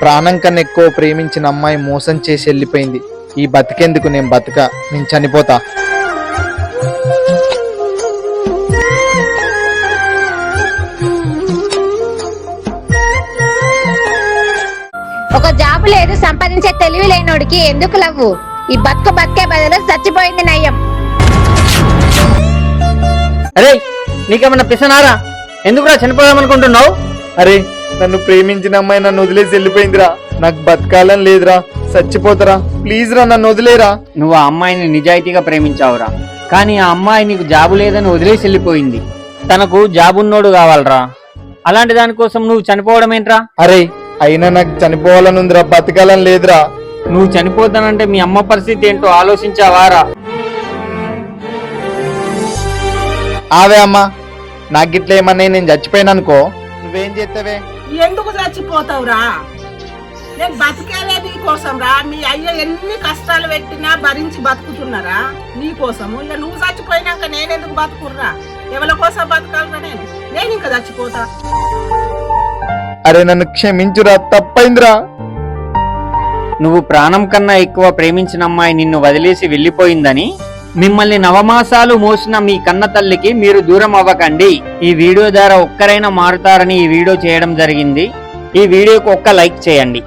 ప్రాణం కన్నా ఎక్కువ ప్రేమించిన అమ్మాయి మోసం చేసి వెళ్ళిపోయింది. ఈ బతికేందుకు నేను చనిపోతా. ఒక జాబు లేదు, సంపాదించే తెలివి లేనోడికి ఎందుకు లవ్వు? ఈ బతికే బదులు చచ్చిపోయింది నయ్యం. అరే నీకేమన్నా పిసనారా? ఎందుకురా చనిపోదామనుకుంటున్నావు? అరే నన్ను ప్రేమించిన అమ్మాయి నన్ను వదిలేసి వెళ్ళిపోయిందిరా. నాకు బతకాలని లేదురా, చచ్చిపోతారా. ప్లీజ్ రా, నన్ను వదిలేరా. నువ్వు ఆ అమ్మాయిని నిజాయితీగా ప్రేమించావురా, కానీ ఆ అమ్మాయి నీకు జాబు లేదని వదిలేసి వెళ్ళిపోయింది. తనకు జాబున్నోడు కావాలరా, అలాంటి దానికోసం నువ్వు చనిపోవడం ఏంట్రా? అరే అయినా నాకు చనిపోవాలని ఉందిరా, బతకాలని లేదురా. నువ్వు చనిపోతానంటే మీ అమ్మ పరిస్థితి ఏంటో ఆలోచించావారా? ఆవే అమ్మా, నాకు గిట్ల ఏమన్నా నేను చచ్చిపోయినా అనుకో, నువ్వేం చేస్తావే? ఎందుకు చచ్చిపోతావురా? నేను బతికేదే నీ కోసం రా. మీ అయ్య ఎన్ని కష్టాలు పెట్టినా భరించి బతుకుతున్నారా నీ కోసము. ఇక నువ్వు చచ్చిపోయినాక నేనెందుకు బతుకుర్రా? ఎవరి కోసం బతకాలరా? నేను ఇంకా చచ్చిపోతా. అరే నన్ను క్షమించురా, తప్పైందిరా. నువ్వు ప్రాణం కన్నా ఎక్కువ ప్రేమించిన అమ్మాయి నిన్ను వదిలేసి వెళ్ళిపోయిందని మిమ్మల్ని నవమాసాలు మోసిన మీ కన్న తల్లికి మీరు దూరం అవ్వకండి. ఈ వీడియో ద్వారా ఒక్కరైనా మారుతారని ఈ వీడియో చేయడం జరిగింది. ఈ వీడియోకి ఒక్క లైక్ చేయండి.